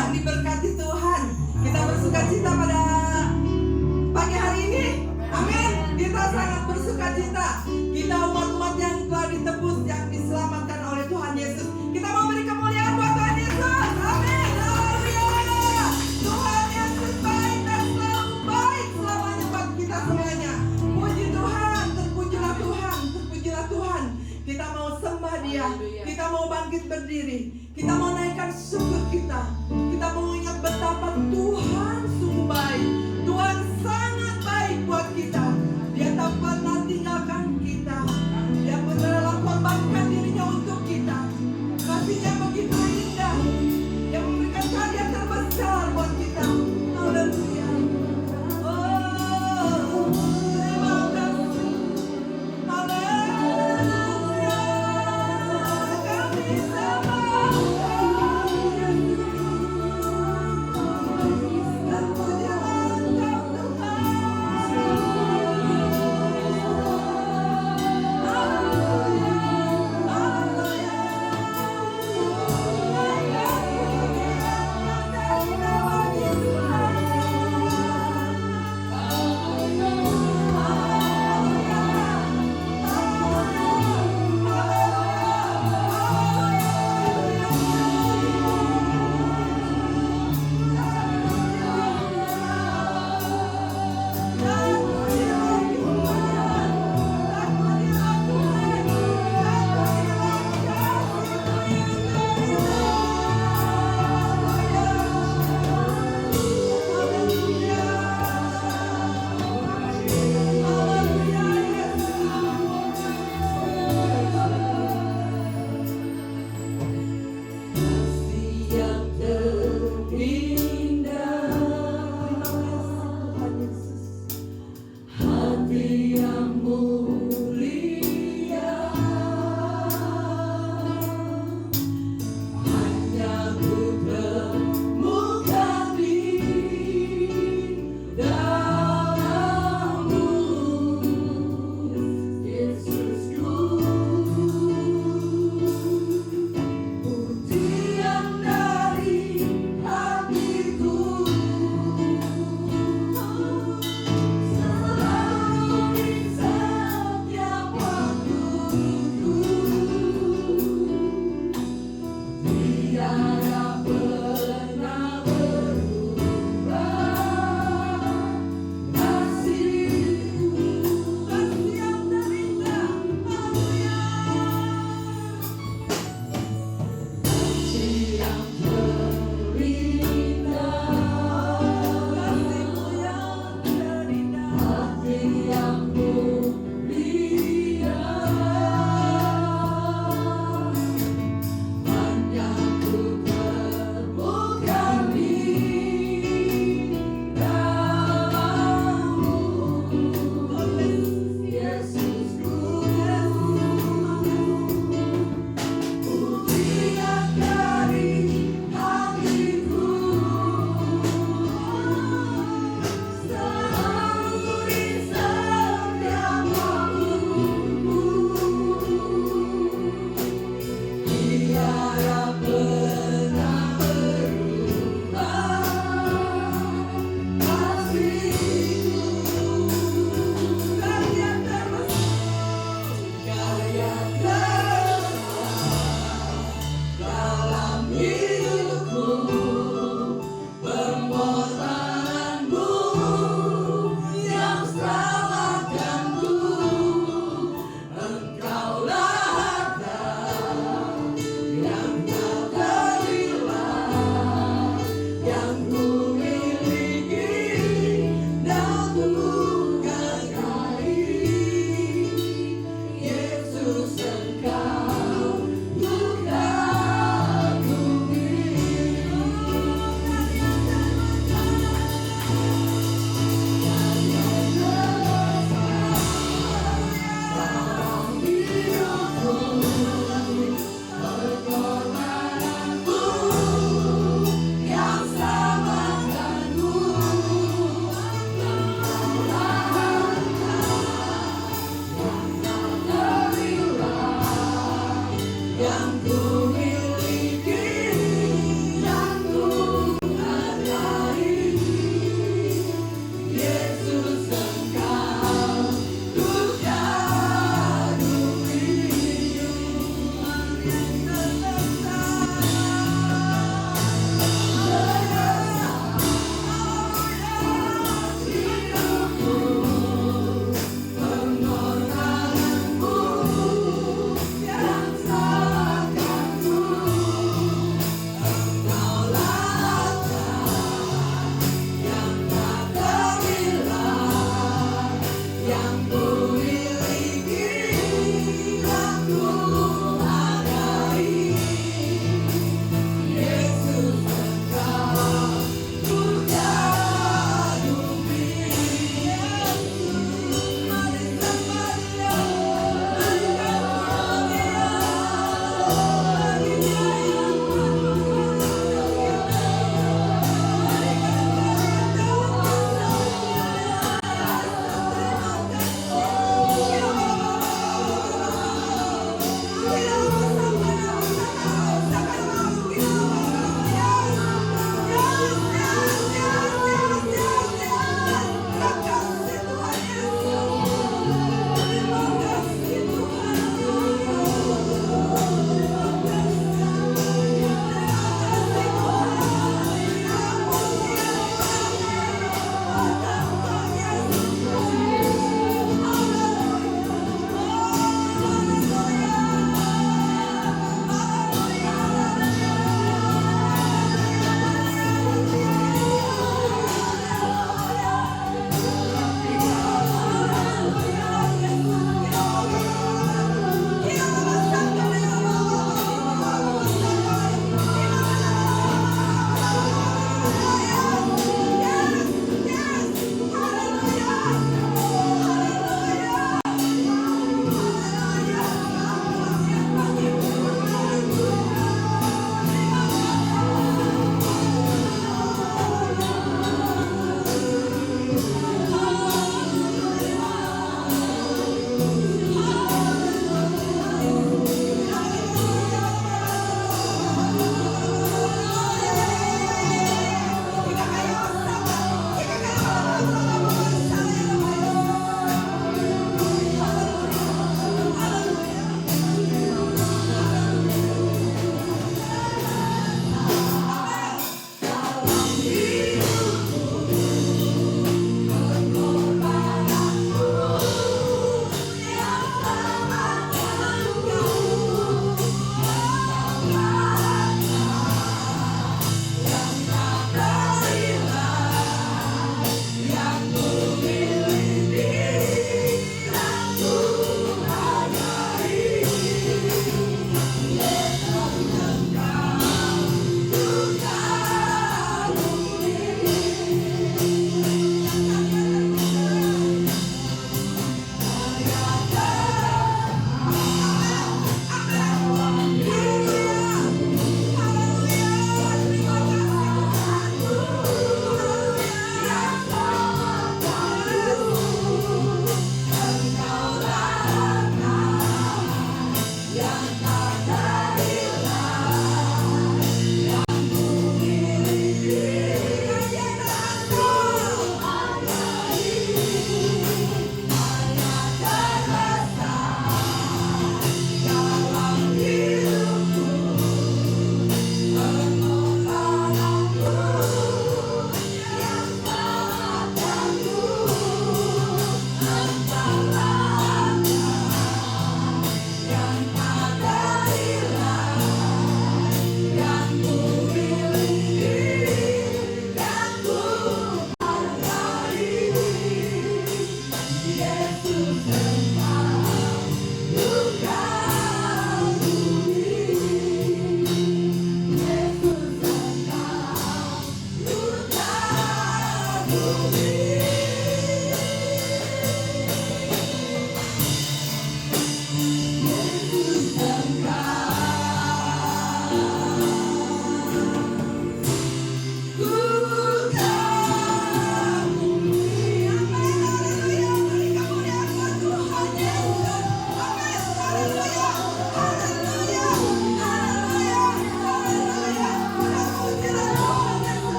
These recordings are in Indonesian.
yang diberkati Tuhan. Kita bersuka cita pada pagi hari ini. Amin. Kita sangat bersuka cita. Kita umat-umat yang telah ditebus, yang diselamatkan oleh Tuhan Yesus. Kita mau beri kemuliaan buat Tuhan Yesus. Amin. Haleluya. Tuhan Yesus baik dan selalu baik selamanya buat kita semuanya. Puji Tuhan, terpujilah Tuhan, terpujilah Tuhan. Kita mau sembah Dia. Kita mau bangkit berdiri. Kita mau naikkan syukur kita. Kita mau ingat betapa Tuhan sungguh baik. Tuhan sangat baik buat kita. Dia tak pernah tinggalkan kita. Dia pernah rela korbankan dirinya untuk kita. Kasihnya begitu indah. Dia memberikan karya terbesar buat kita. Haleluya. Oh, terima kasih. Haleluya. Kami sembah. Terpujilah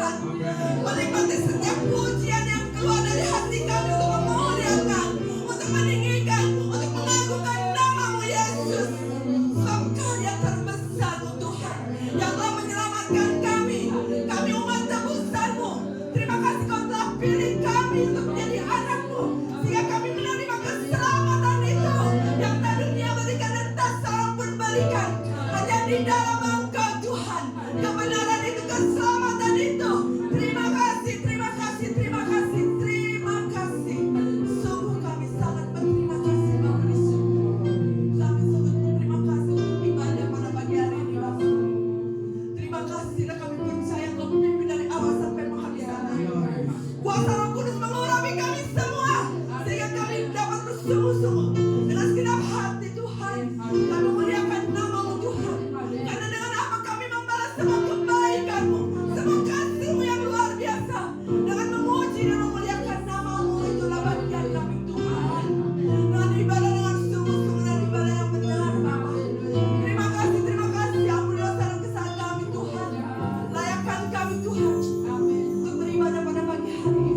Tuhan. Menikmati setiap pujian yang keluar dari hati kami untuk memuliakan, untuk meninggikan, untuk mengagungkan nama-Mu Yesus. Sebab Kau yang terbesar Tuhan, yang telah menyelamatkan kami umat tebusan-Mu. Terima kasih Kau telah pilih kami untuk menjadi anak-Mu, sehingga kami menerima keselamatan itu yang tak dunia berikan dan tak seorang pun berikan. Hanya di dalam Engkau Tuhan, kebenaran itu, keselamatan itu. Terima kasih, terima kasih, terima kasih, terima kasih. Sungguh kami sangat berterima kasih Bapak Yesus. Kami sangat berterima kasih untuk ibadah pada pagi hari ini Bapak. Terima kasih dan kami percaya Kau memimpin dari awal sampai penghabisan. Kuasa Roh Kudus mengurapi kami semua, sehingga kami dapat bersungguh-sungguh dengan segenap hati Tuhan. Kami memuliakan nama-Mu Tuhan, karena dengan apa kami membalas semua kebaikan-Mu, semua kasih-Mu yang luar biasa. Dengan memuji dan memuliakan nama-Mu, itulah bagian kami Tuhan. Dengan ibadah dengan sungguh-sungguh dan ibadah yang benar Bapa. Terima kasih, terima kasih. Ampuni dosa dan kesalahan kami Tuhan. Layakkan kami Tuhan untuk beribadah pada pagi hari ini.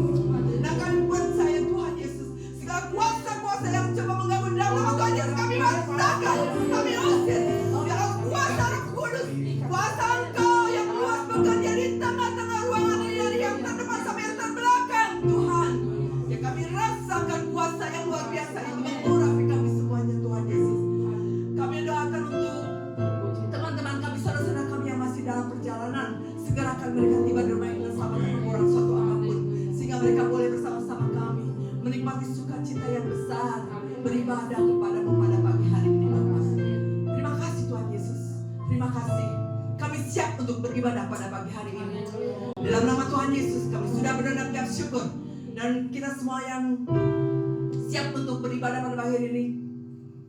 Dan kami percaya Tuhan Yesus, segala kuasa-kuasa yang coba mengganggu dalam nama Tuhan Yesus kami rasakan, kami usir. Biarlah kuasa Roh Kudus, kuasa Engkau yang luas bekerja di tengah-tengah ruangan ini, dari yang terdepan sampai yang terbelakang Tuhan. Ya kami rasakan kuasa yang luar biasa itu mengurapi kami semuanya Tuhan Yesus. Kami doakan untuk teman-teman kami, saudara-saudara kami yang masih dalam perjalanan, segerakan mereka tiba di rumah dengan selamat dan kurang suatu apapun, sehingga mereka boleh bersama-sama kami menikmati sukacita yang besar, beribadah kepada-Mu pada pagi hari ini Bapak. Terima kasih Tuhan Yesus, terima kasih. Kami siap untuk beribadah pada pagi hari ini. Dalam nama Tuhan Yesus kami sudah berdoa dan mengucap syukur. Dan kita semua yang siap untuk beribadah pada pagi hari ini,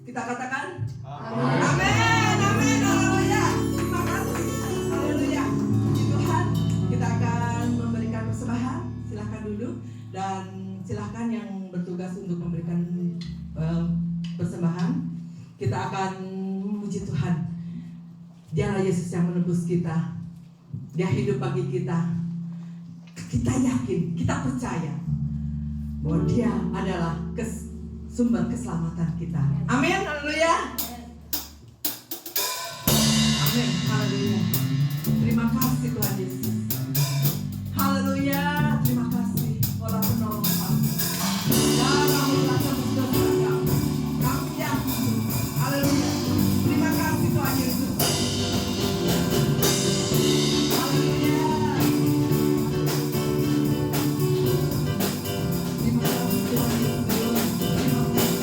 kita katakan amin, amin, haleluya. Terima kasih, haleluya. Puji Tuhan, kita akan memberikan persembahan. Silahkan duduk dan silahkan yang bertugas untuk memberikan persembahan. Kita akan memuji Tuhan. Dialah Yesus yang menebus kita. Dia hidup bagi kita. Kita yakin, kita percaya bahwa Dia adalah sumber keselamatan kita. Amin, haleluya. Amin, haleluya. Terima kasih Tuhan Yesus. Haleluya, terima kasih. Orang penolong kami. Darah mengatakan dosa kami. Kami yakin. Haleluya. Terima kasih Tuhan Yesus. Haleluya. Terima kasih Tuhan Yesus. Terima kasih.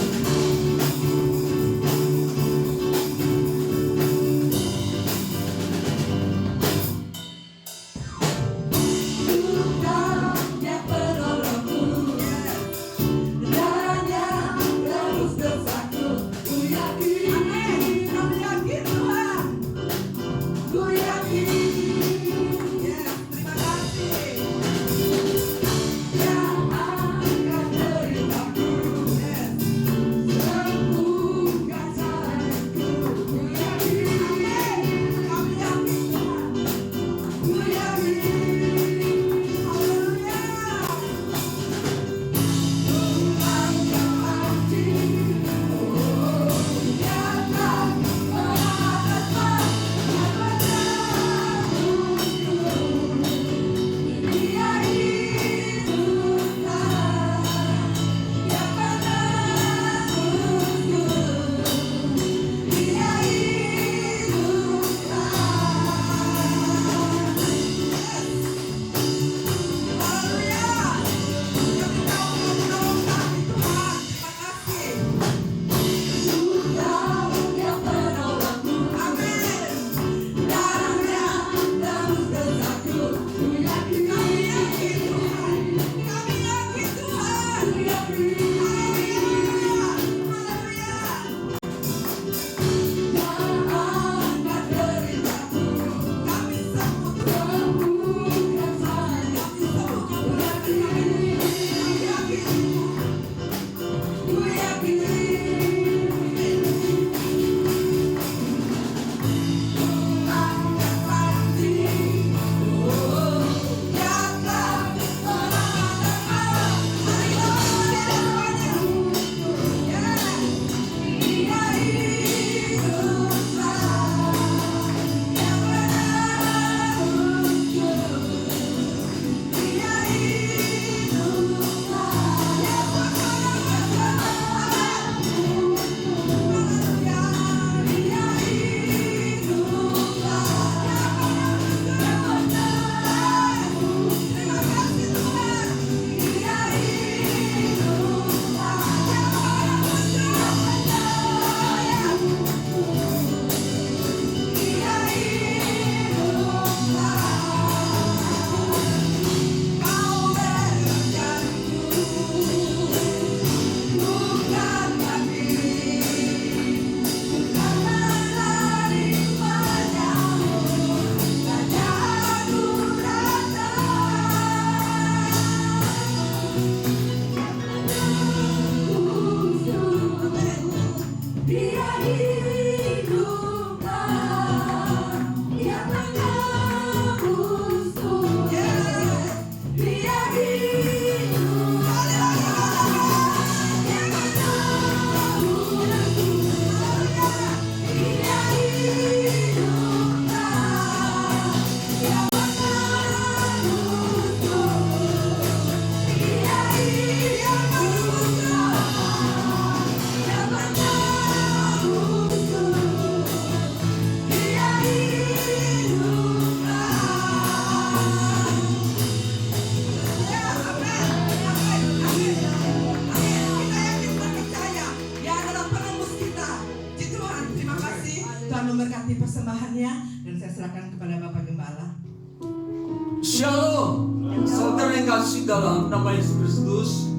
Shalom, saudara yang kasih dalam nama Yesus Kristus.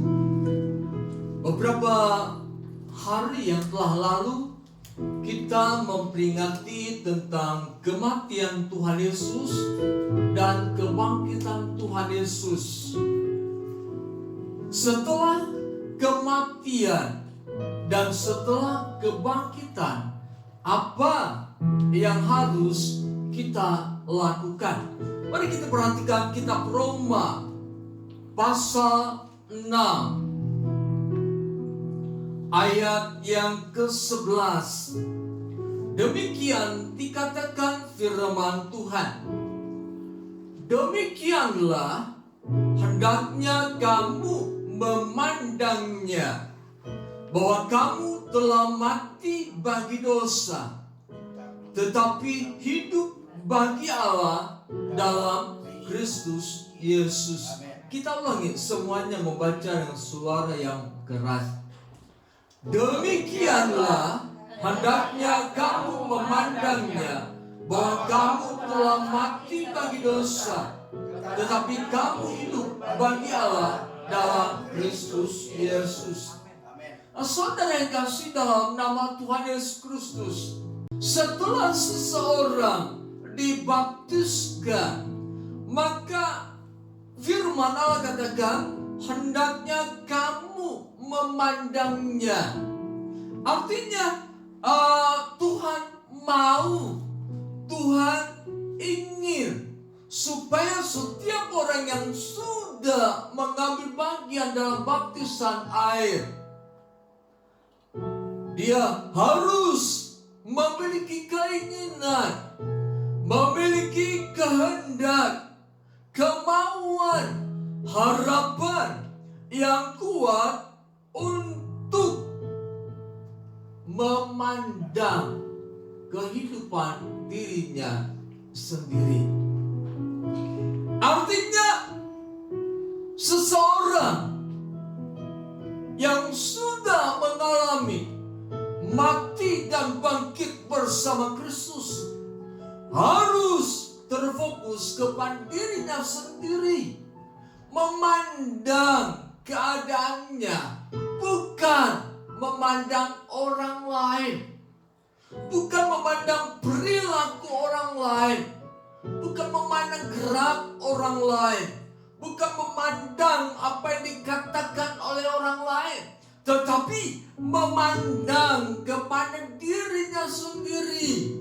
Beberapa hari yang telah lalu kita memperingati tentang kematian Tuhan Yesus dan kebangkitan Tuhan Yesus. Setelah kematian dan setelah kebangkitan, apa yang harus kita lakukan? Mari kita perhatikan kitab Roma pasal 6 ayat yang ke-11. Demikian dikatakan firman Tuhan. Demikianlah hendaknya kamu memandangnya, bahwa kamu telah mati bagi dosa, tetapi hidup bagi Allah dalam Kristus Yesus. Kita ulangi semuanya, membaca dengan suara yang keras. Demikianlah hendaknya kamu memandangnya, bahwa kamu telah mati bagi dosa, tetapi kamu hidup bagi Allah dalam Kristus Yesus. Saudara yang kasih dalam nama Tuhan Yesus Kristus, setelah seseorang dibaptiskan, maka firman Allah katakan hendaknya kamu memandangnya. Artinya Tuhan mau, Tuhan ingin supaya setiap orang yang sudah mengambil bagian dalam baptisan air, dia harus memiliki keinginan, memiliki kehendak, kemauan, harapan yang kuat untuk memandang kehidupan dirinya sendiri. Artinya, seseorang yang sudah mengalami mati dan bangkit bersama Kristus harus terfokus kepada dirinya sendiri, memandang keadaannya, bukan memandang orang lain, bukan memandang perilaku orang lain, bukan memandang gerak orang lain, bukan memandang apa yang dikatakan oleh orang lain, tetapi memandang kepada dirinya sendiri.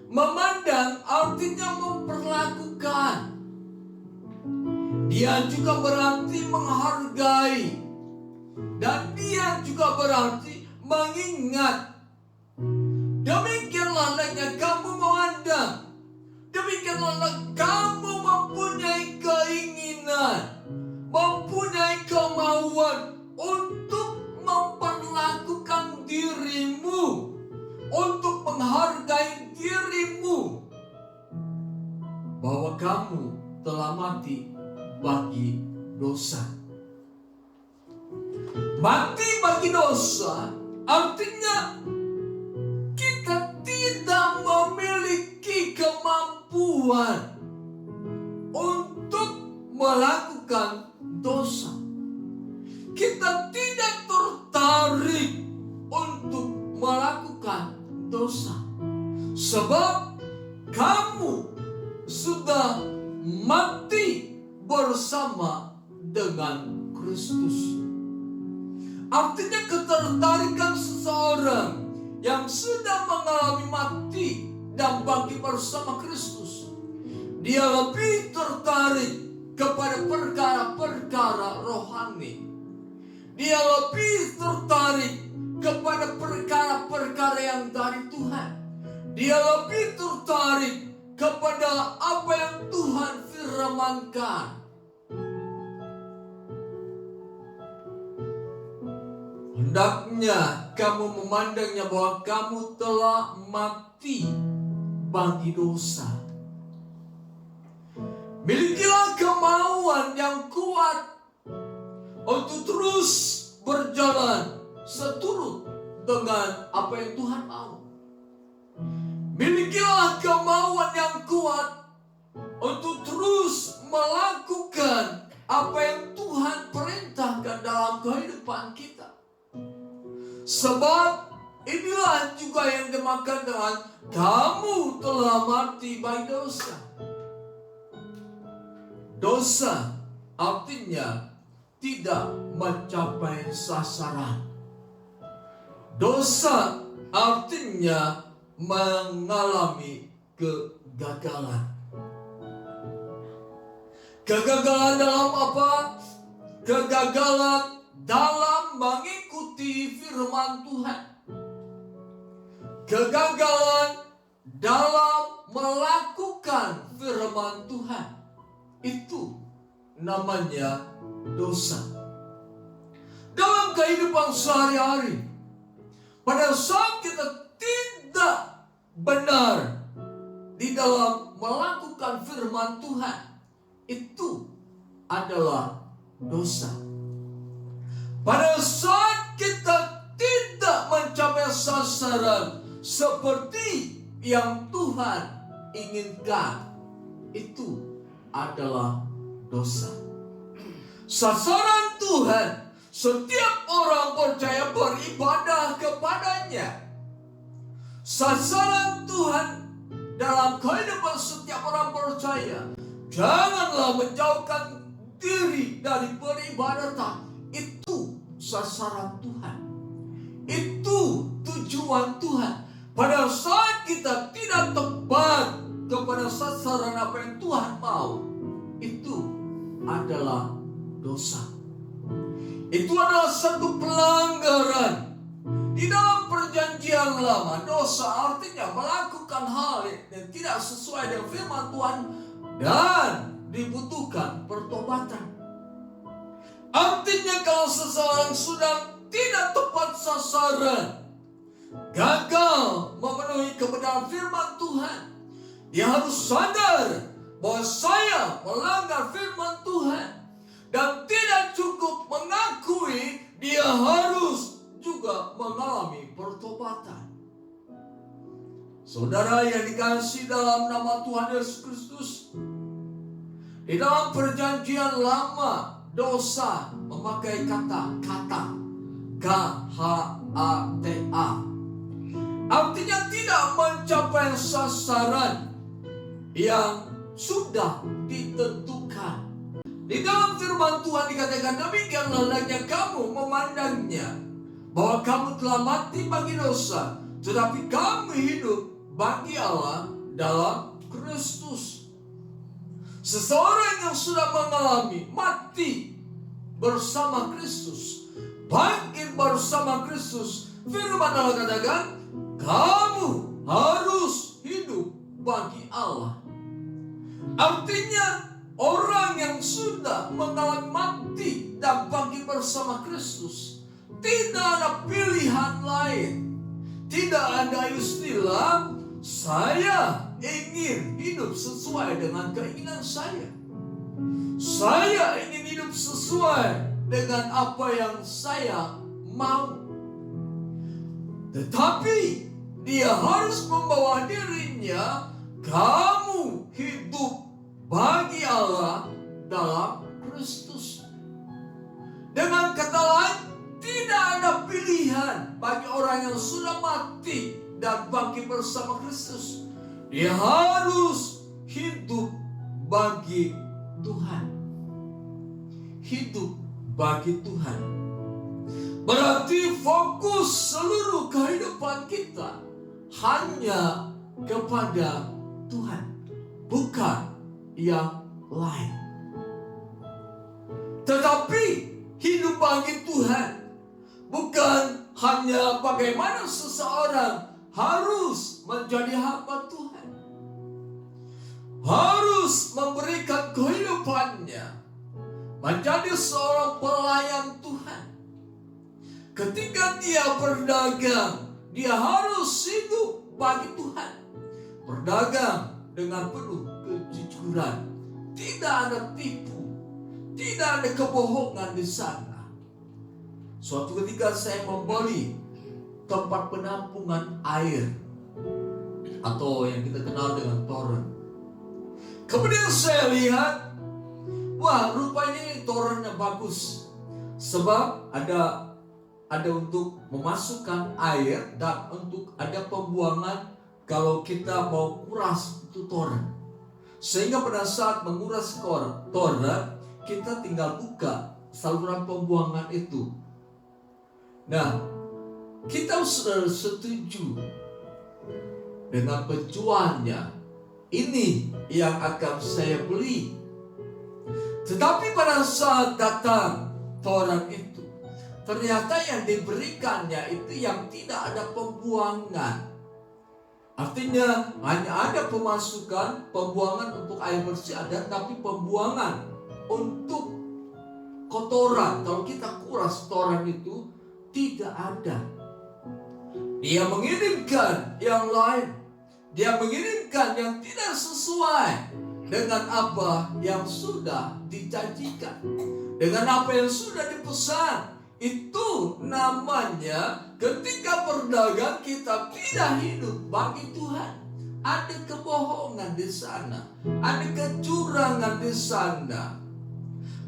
Memandang artinya memperlakukan. Dia juga berarti menghargai. Dan dia juga berarti mengingat. Demikianlah hendaknya kamu memandang. Demikianlah kamu mempunyai keinginan, mempunyai kemauan untuk memperlakukan dirimu, untuk menghargai dirimu, bahwa kamu telah mati bagi dosa. Mati bagi dosa artinya kita tidak memiliki kemampuan untuk melakukan dosa. Kita tidak tertarik untuk melakukan dosa, sebab kamu sudah mati bersama dengan Kristus. Artinya ketertarikan seseorang yang sudah mengalami mati dan bangkit bersama Kristus, dia lebih tertarik kepada perkara-perkara rohani. Dia lebih tertarik kepada perkara-perkara yang dari Tuhan. Dia lebih tertarik kepada apa yang Tuhan firmankan. Hendaknya kamu memandangnya bahwa kamu telah mati bagi dosa. Milikilah kemauan yang kuat untuk terus berjalan seturut dengan apa yang Tuhan mau. Milikilah kemauan yang kuat untuk terus Sebab inilah juga yang dimakan dengan kamu telah mati bagi dosa. Dosa artinya tidak mencapai sasaran. Dosa artinya mengalami kegagalan. Kegagalan dalam apa? Kegagalan dalam mengikuti firman Tuhan. Kegagalan dalam melakukan firman Tuhan. Itu namanya dosa. Dalam kehidupan sehari-hari, pada saat kita tidak benar di dalam melakukan firman Tuhan, itu adalah dosa. Pada saat kita tidak mencapai sasaran seperti yang Tuhan inginkan, itu adalah dosa. Sasaran Tuhan, setiap orang percaya beribadah kepadanya. Sasaran Tuhan dalam kehidupan setiap orang percaya, janganlah menjauhkan diri dari peribadatan. Itu sasaran Tuhan. Itu tujuan Tuhan. Pada saat kita tidak tepat kepada sasaran apa yang Tuhan mau, itu adalah dosa. Itu adalah satu pelanggaran. Di dalam perjanjian lama, dosa artinya melakukan hal yang tidak sesuai dengan firman Tuhan dan dibutuhkan pertobatan. Artinya kalau seseorang sudah tidak tepat sasaran, gagal memenuhi kebenaran firman Tuhan, dia harus sadar bahwa saya melanggar firman Tuhan. Dan tidak cukup mengakui, dia harus juga mengalami pertobatan. Saudara yang dikasihi dalam nama Tuhan Yesus Kristus, di dalam perjanjian lama, dosa memakai kata K-H-A-T-A. Artinya tidak mencapai sasaran yang sudah ditentukan. Di dalam firman Tuhan dikatakan, demikianlah hendaknya kamu memandangnya, bahwa kamu telah mati bagi dosa, tetapi kamu hidup bagi Allah dalam Kristus. Seseorang yang sudah mengalami mati bersama Kristus, bangkit bersama Kristus, firman Allah katakan, kamu harus hidup bagi Allah. Artinya, orang yang sudah mengalami mati dan bangkit bersama Kristus, tidak ada pilihan lain. Tidak ada istilah, saya ingin hidup sesuai dengan keinginan saya. Saya ingin hidup sesuai dengan apa yang saya mau. Tetapi dia harus membawa dirinya, kamu hidup bagi Allah dalam Kristus. Dengan kata lain, tidak ada pilihan bagi orang yang sudah mati dan bangkit bersama Kristus. Dia harus hidup bagi Tuhan. Hidup bagi Tuhan berarti fokus seluruh kehidupan kita hanya kepada Tuhan, bukan yang lain. Tetapi hidup bagi Tuhan bukan hanya bagaimana seseorang harus menjadi hamba Tuhan, harus memberikan kehidupannya menjadi seorang pelayan Tuhan. Ketika dia berdagang, dia harus hidup bagi Tuhan, berdagang dengan penuh kejujuran, tidak ada tipu, tidak ada kebohongan di sana. Suatu ketika saya membeli tempat penampungan air atau yang kita kenal dengan toren. Kemudian saya lihat, wah, rupanya torennya bagus, sebab ada ada untuk memasukkan air dan untuk ada pembuangan kalau kita mau kuras itu toren. Sehingga pada saat menguras toren, kita tinggal buka saluran pembuangan itu. Nah, kita sudah setuju dengan penjualnya. Ini yang akan saya beli. Tetapi pada saat datang toren itu, ternyata yang diberikannya itu yang tidak ada pembuangan. Artinya hanya ada pembuangan untuk air bersih ada, tapi pembuangan untuk kotoran, kalau kita kuras toren itu tidak ada. Dia mengirimkan yang lain. Dia mengirimkan yang tidak sesuai dengan apa yang sudah dijanjikan, dengan apa yang sudah dipesan. Itu namanya ketika berdagang kita tidak hidup bagi Tuhan. Ada kebohongan di sana, ada kecurangan di sana.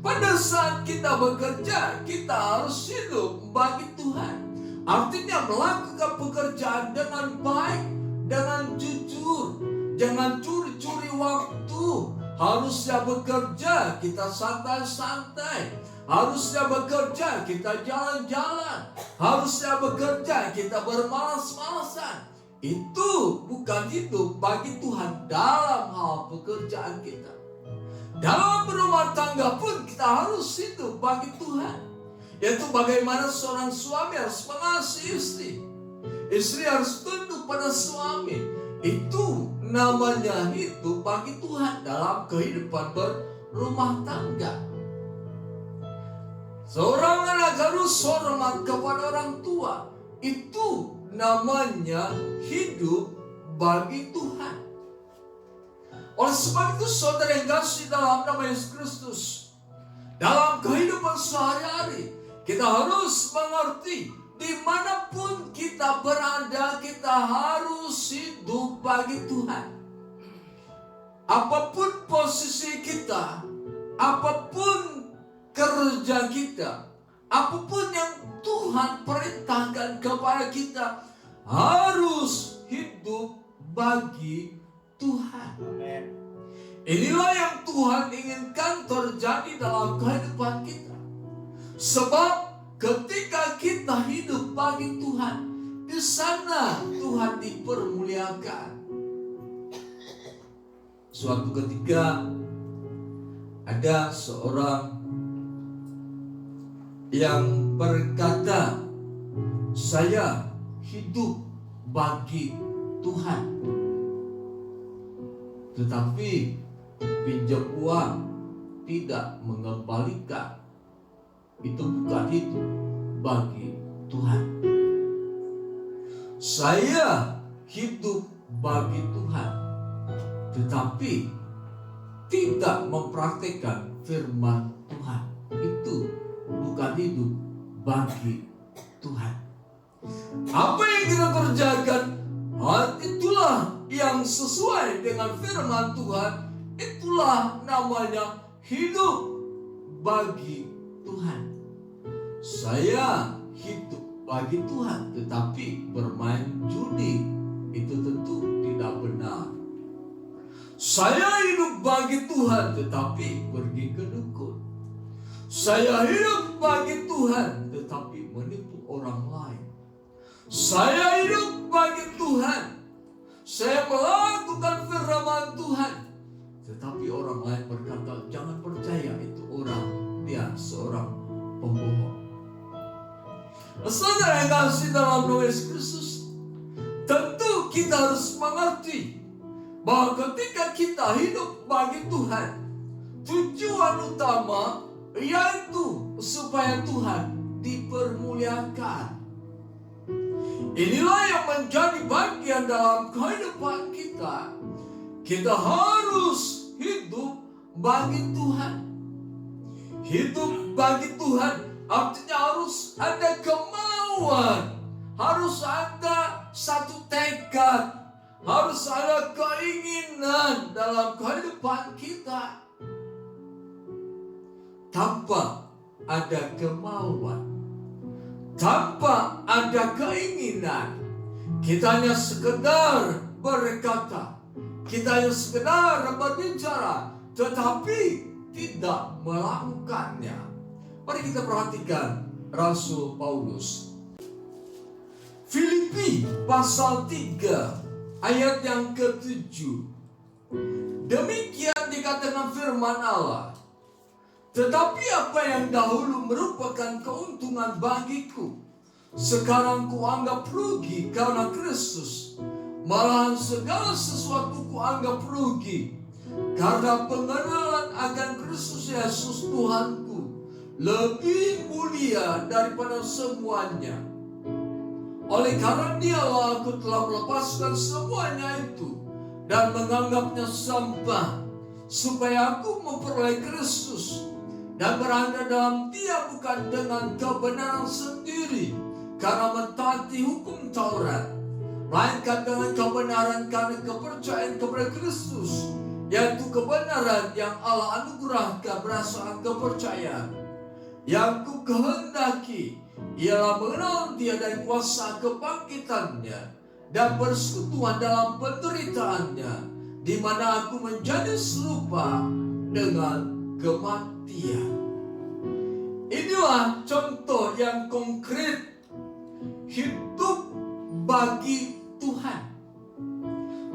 Pada saat kita bekerja, kita harus hidup bagi Tuhan. Artinya melakukan pekerjaan dengan baik, dengan jujur, jangan curi-curi waktu. Harusnya bekerja kita santai-santai, harusnya bekerja kita jalan-jalan, harusnya bekerja kita bermalas-malasan. Itu bukan hidup bagi Tuhan dalam hal pekerjaan kita. Dalam berumah tangga pun kita harus hidup bagi Tuhan, yaitu bagaimana seorang suami harus mengasihi istri, istri harus tunduk pada suami. Itu namanya hidup bagi Tuhan dalam kehidupan berumah tangga. Seorang anak harus hormat kepada orang tua. Itu namanya hidup bagi Tuhan. Oleh sebab itu saudara yang kasih dalam nama Yesus Kristus, dalam kehidupan sehari-hari kita harus mengerti, dimanapun kita berada, kita harus hidup bagi Tuhan. Apapun posisi kita, apapun kerja kita, apapun yang Tuhan perintahkan kepada kita, harus hidup bagi Tuhan. Inilah yang Tuhan inginkan terjadi dalam kehidupan kita. Sebab ketika kita hidup bagi Tuhan, di sana Tuhan dipermuliakan. Suatu ketika ada seorang yang berkata, saya hidup bagi Tuhan, tetapi pinjam uang tidak mengembalikan. Itu bukan hidup bagi Tuhan. Saya hidup bagi Tuhan, tetapi tidak mempraktikkan firman Tuhan. Itu bukan hidup bagi Tuhan. Apa yang kita kerjakan, itulah yang sesuai dengan firman Tuhan. Itulah namanya hidup bagi Tuhan. Saya hidup bagi Tuhan, tetapi bermain judi itu tentu tidak benar. Saya hidup bagi Tuhan, tetapi pergi ke dukun. Saya hidup bagi Tuhan, tetapi menipu orang lain. Saya hidup bagi Tuhan, saya melakukan firman Tuhan, tetapi orang lain berkata, jangan percaya itu orang, dia seorang pembohong. Saudara yang kasih dalam nama Yesus Kristus, tentu kita harus mengerti bahwa ketika kita hidup bagi Tuhan, tujuan utama yaitu supaya Tuhan dipermuliakan. Inilah yang menjadi bagian dalam kehidupan kita. Kita harus hidup bagi Tuhan. Hidup bagi Tuhan artinya harus ada kemauan, harus ada satu tekad, harus ada keinginan dalam kehidupan kita. Tanpa ada kemauan, tanpa ada keinginan. Kita hanya sekedar berkata, kita hanya sekedar berbicara, tetapi tidak melakukannya. Mari kita perhatikan Rasul Paulus. Filipi pasal 3 ayat yang ke-7. Demikian dikatakan firman Allah, tetapi apa yang dahulu merupakan keuntungan bagiku, sekarang kuanggap rugi karena Kristus. Malahan segala sesuatu kuanggap rugi karena pengenalan akan Kristus Yesus Tuhanku lebih mulia daripada semuanya. Oleh karena Dialah aku telah melepaskan semuanya itu dan menganggapnya sampah, supaya aku memperoleh Kristus dan berada dalam Dia bukan dengan kebenaran sendiri karena mentaati hukum Taurat, melainkan dengan kebenaran karena kepercayaan kepada Kristus, yaitu kebenaran yang Allah anugerahkan berdasarkan kepercayaan. Yang ku kehendaki ialah mengenal Dia dari kuasa kebangkitannya dan bersekutuan dalam penderitaannya, di mana aku menjadi serupa dengan kematian. Inilah contoh yang konkret hidup bagi Tuhan.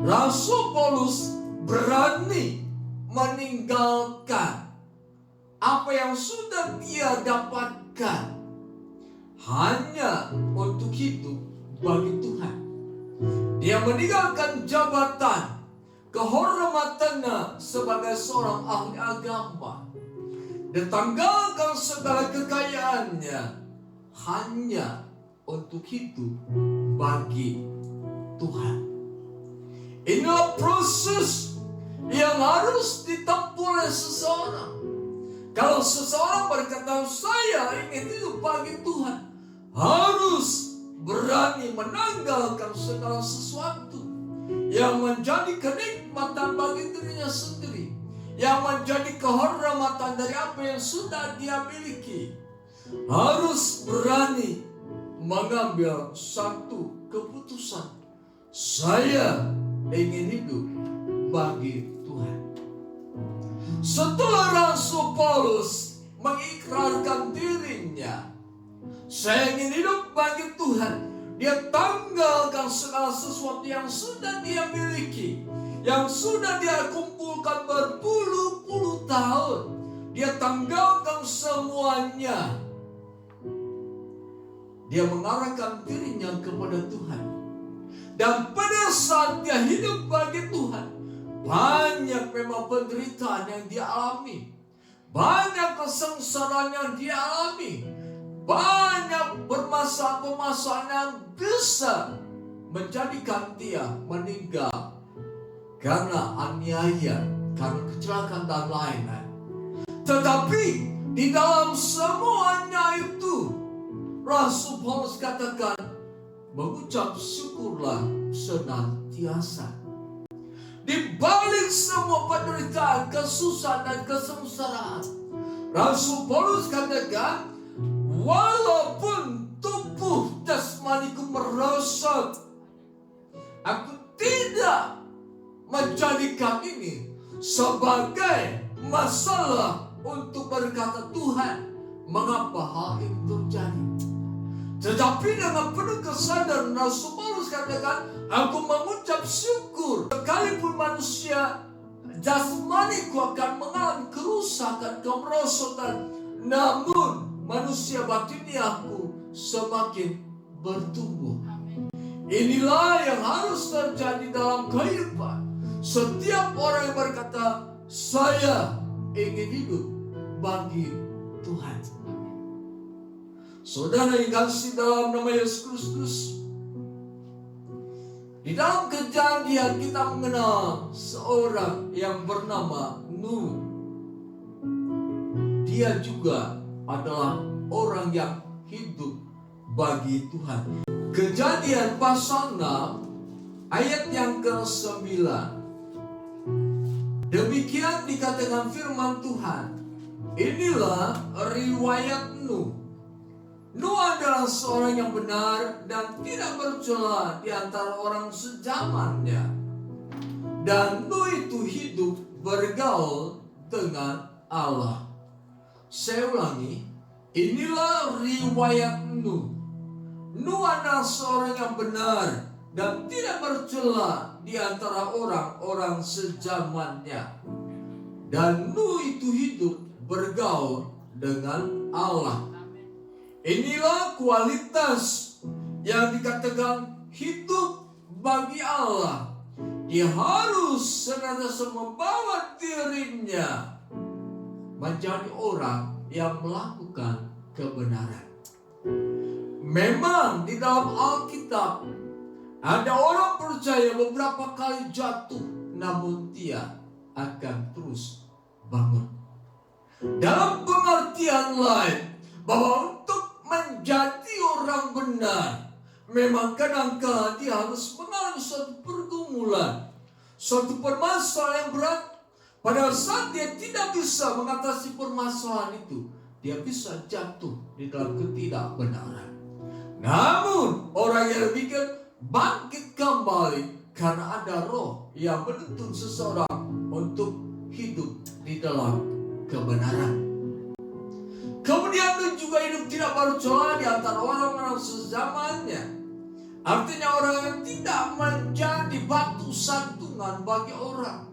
Rasul Paulus berani meninggalkan apa yang sudah dia dapatkan hanya untuk hidup bagi Tuhan. Dia meninggalkan jabatan, kehormatannya sebagai seorang ahli agama, dan tanggalkan segala kekayaannya hanya untuk hidup bagi Tuhan. Inilah proses yang harus ditempuh oleh seseorang. Kalau seseorang berkata, saya ingin hidup bagi Tuhan, harus berani menanggalkan segala sesuatu yang menjadi kenikmatan bagi dirinya sendiri, yang menjadi kehormatan dari apa yang sudah dia miliki. Harus berani mengambil satu keputusan. Saya ingin hidup bagi Tuhan. Setelah Rasul Paulus mengikrarkan dirinya, saya ingin hidup bagi Tuhan, dia tanggalkan segala sesuatu yang sudah dia miliki, yang sudah dia kumpulkan berpuluh-puluh tahun. Dia tanggalkan semuanya. Dia mengarahkan dirinya kepada Tuhan. Dan pada saat dia hidup bagi Tuhan, banyak memang penderitaan yang dia alami, banyak kesengsaraan yang dia alami, banyak permasalahan yang bisa menjadikan dia meninggal karena aniaya, karena kecelakaan dan lain-lain. Tetapi di dalam semuanya itu, Rasul Paulus katakan, mengucap syukurlah senantiasa. Di balik semua penderitaan, kesusahan dan kesengsaraan, Rasul Paulus katakan, walaupun tubuh jasmaniku merosot, aku tidak menjadikan ini sebagai masalah untuk berkata, Tuhan, mengapa hal ini terjadi? Tetapi dengan penuh kesadaran, Rasul Paulus katakan, aku mengucap syukur. Sekalipun manusia jasmaniku akan mengalami kerusakan, kemerosotan, namun manusia batiniaku semakin bertumbuh. Inilah yang harus terjadi dalam kehidupan setiap orang yang berkata, saya ingin hidup bagi Tuhan. Saudara yang kasih dalam nama Yesus Kristus, di dalam Kejadian kita mengenal seorang yang bernama Nuh. Dia juga adalah orang yang hidup bagi Tuhan. Kejadian pasal 6 ayat yang ke-9. Demikian dikatakan firman Tuhan. Inilah riwayat Nuh. Nuh adalah seorang yang benar dan tidak bercela di antara orang sezamannya. Dan Nuh itu hidup bergaul dengan Allah. Saya ulangi, inilah riwayat Nuh. Nuh adalah seorang yang benar dan tidak bercela di antara orang-orang sezamannya. Dan Nuh itu hidup bergaul dengan Allah. Inilah kualitas yang dikatakan hidup bagi Allah. Dia harus senantiasa membawa dirinya menjadi orang yang melakukan kebenaran. Memang di dalam Alkitab ada orang percaya beberapa kali jatuh, namun dia akan terus bangun. Dalam pengertian lain, bahwa untuk menjadi orang benar, memang kadang-kadang dia harus mengalami suatu pergumulan, suatu permasalahan yang berat. Pada saat dia tidak bisa mengatasi permasalahan itu, dia bisa jatuh di dalam ketidakbenaran. Namun orang yang demikian bangkit kembali karena ada roh yang menuntun seseorang untuk hidup di dalam kebenaran. Kemudian Nuh juga hidup tidak bercela di antara orang-orang sezamannya. Artinya orang yang tidak menjadi batu sandungan bagi orang.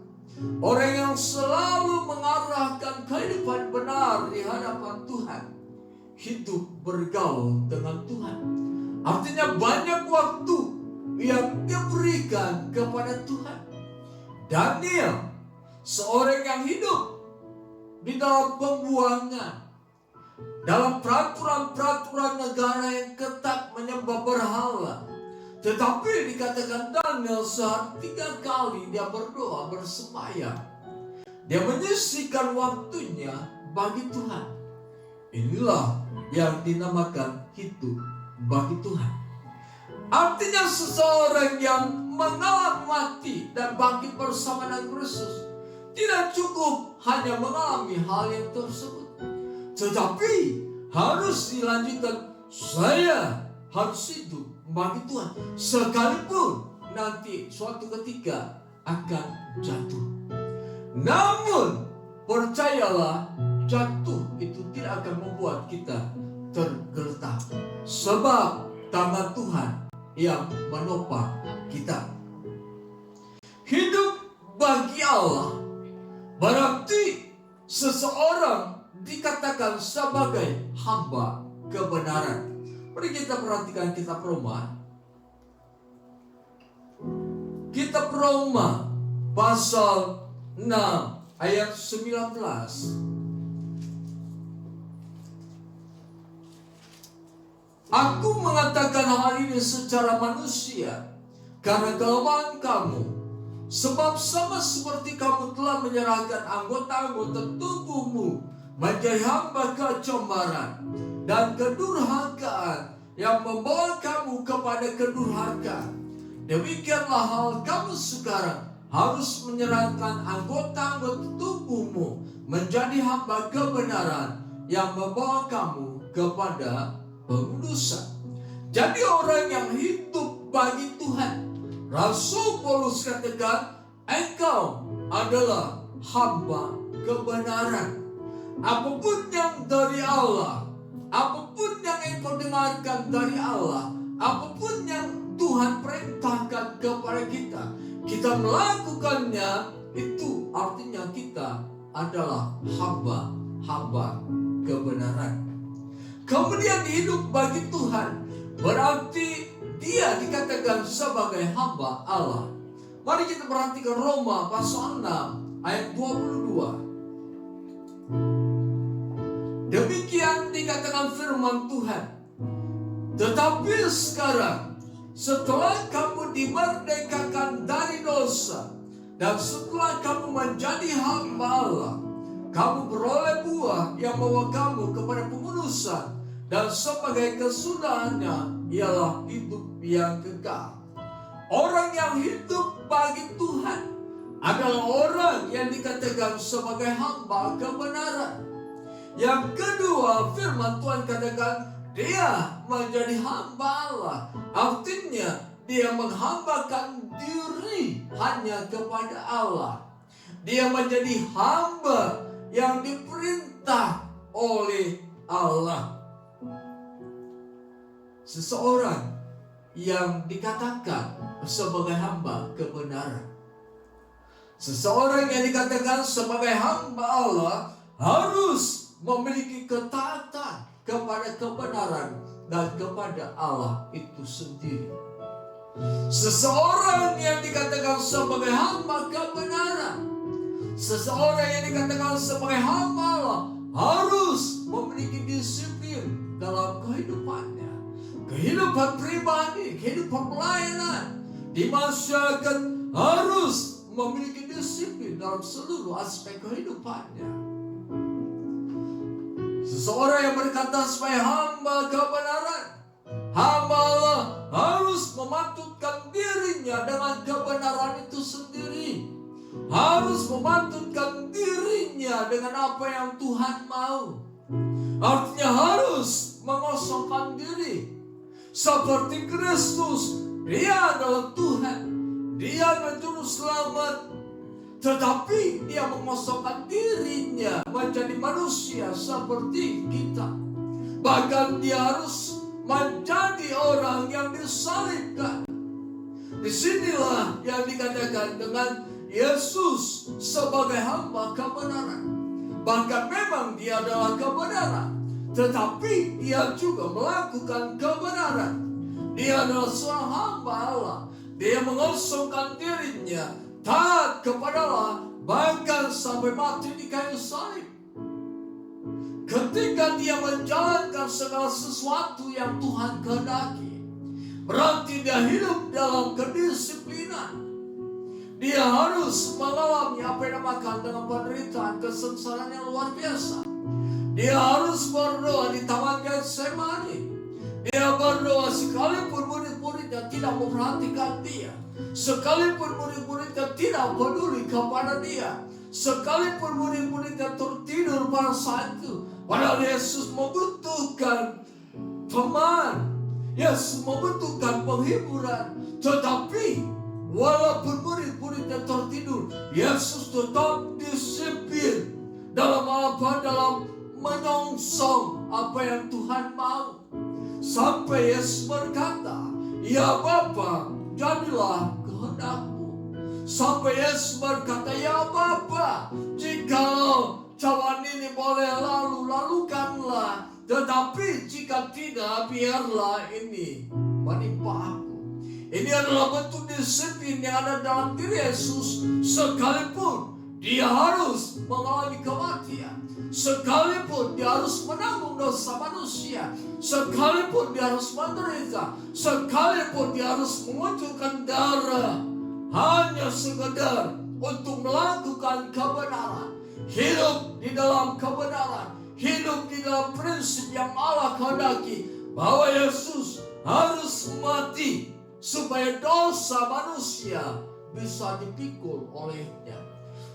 Orang yang selalu mengarahkan kehidupan benar di hadapan Tuhan. Hidup bergaul dengan Tuhan. Artinya banyak waktu yang diberikan kepada Tuhan. Daniel, seorang yang hidup di dalam pembuangan, dalam peraturan-peraturan negara yang ketat menyembah berhala. Tetapi dikatakan Daniel sehari 3 kali dia berdoa, bersembahyang. Dia menyisihkan waktunya bagi Tuhan. Inilah yang dinamakan hidup bagi Tuhan. Artinya seseorang yang mengalami mati dan bangkit bersama dengan Kristus tidak cukup hanya mengalami hal yang tersebut, tetapi harus dilanjutkan. Saya harus hidup bagi Tuhan sekalipun nanti suatu ketika akan jatuh. Namun percayalah, jatuh itu tidak akan membuat kita tergeletak, sebab tangan Tuhan yang menopang kita. Hidup bagi Allah berarti seseorang dikatakan sebagai hamba kebenaran. Mari kita perhatikan kitab Roma. Kitab Roma pasal 6 ayat 19. Aku mengatakan hal ini secara manusia karena kelemahan kamu. Sebab sama seperti kamu telah menyerahkan anggota-anggota tubuhmu menjadi hamba kecembaran dan kedurhakaan yang membawa kamu kepada kedurhakaan, demikianlah hal kamu sekarang harus menyerahkan anggota-anggota tubuhmu menjadi hamba kebenaran yang membawa kamu kepada pengudusan. Jadi orang yang hidup bagi Tuhan, Rasul Paulus katakan, engkau adalah hamba kebenaran. Apapun yang dari Allah, apapun yang engkau dengarkan dari Allah, apapun yang Tuhan perintahkan kepada kita, kita melakukannya, itu artinya kita adalah hamba kebenaran. Kemudian hidup bagi Tuhan berarti dia dikatakan sebagai hamba Allah. Mari kita perhatikan Roma pasal 6 ayat 22. Demikian dikatakan firman Tuhan. Tetapi sekarang, setelah kamu dimerdekakan dari dosa, dan setelah kamu menjadi hamba Allah, kamu beroleh buah yang membawa kamu kepada pengudusan, dan sebagai kesudahannya ialah hidup yang kekal. Orang yang hidup bagi Tuhan adalah orang yang dikatakan sebagai hamba kebenaran. Yang kedua, firman Tuhan katakan, dia menjadi hamba Allah. Artinya dia menghambakan diri hanya kepada Allah. Dia menjadi hamba yang diperintah oleh Allah. Seseorang yang dikatakan sebagai hamba kebenaran, seseorang yang dikatakan sebagai hamba Allah harus memiliki ketaatan kepada kebenaran dan kepada Allah itu sendiri. Seseorang yang dikatakan sebagai hamba kebenaran, seseorang yang dikatakan sebagai hamba Allah harus memiliki disiplin dalam kehidupannya, kehidupan pribadi, kehidupan pelayanan di masyarakat, harus memiliki disiplin dalam seluruh aspek kehidupannya. Seseorang yang berkata sebagai hamba kebenaran, hamba Allah harus mematutkan dirinya dengan kebenaran itu sendiri, harus mematutkan dirinya dengan apa yang Tuhan mau. Artinya harus mengosongkan diri seperti Kristus. Dia adalah Tuhan, dia adalah juru selamat, tetapi dia mengosongkan dirinya menjadi manusia seperti kita. Bahkan dia harus menjadi orang yang disalibkan. Disinilah yang dikatakan dengan Yesus sebagai hamba kebenaran. Bahkan memang dia adalah kebenaran, tetapi dia juga melakukan kebenaran. Dia adalah seorang hamba Allah. Dia mengosongkan dirinya, taat kepada Allah, bahkan sampai mati di kayu salib. Ketika dia menjalankan segala sesuatu yang Tuhan kehendaki, berarti dia hidup dalam kedisiplinan. Dia harus mengalami apa yang dinamakan dengan penderitaan, kesengsaraan yang luar biasa. Dia harus berdoa di Taman Getsemani. Dia berdoa sekalipun murid-muridnya tidak memperhatikan dia, sekalipun murid-muridnya tidak peduli kepada dia, sekalipun murid-muridnya tertidur pada saat itu. Padahal Yesus membutuhkan teman, Yesus membutuhkan penghiburan. Tetapi walaupun murid-muridnya tertidur, Yesus tetap disiplin dalam apa? Dalam menyongsong apa yang Tuhan mau. Sampai Yesus berkata, "Ya Bapa, jadilah kehendak-Mu." Sampai Yesus berkata, "Ya Bapa, jikalau cawan ini boleh lalu, lalukanlah. Tetapi jika tidak, biarlah ini menimpa aku." Ini adalah bentuk disiplin yang ada dalam diri Yesus. Sekalipun dia harus mengalami kematian, sekalipun dia harus menanggung dosa manusia, sekalipun dia harus menderita, sekalipun dia harus mengucurkan darah, hanya sekedar untuk melakukan kebenaran, hidup di dalam kebenaran, hidup di dalam prinsip yang Allah kehendaki, bahwa Yesus harus mati supaya dosa manusia bisa dipikul olehnya,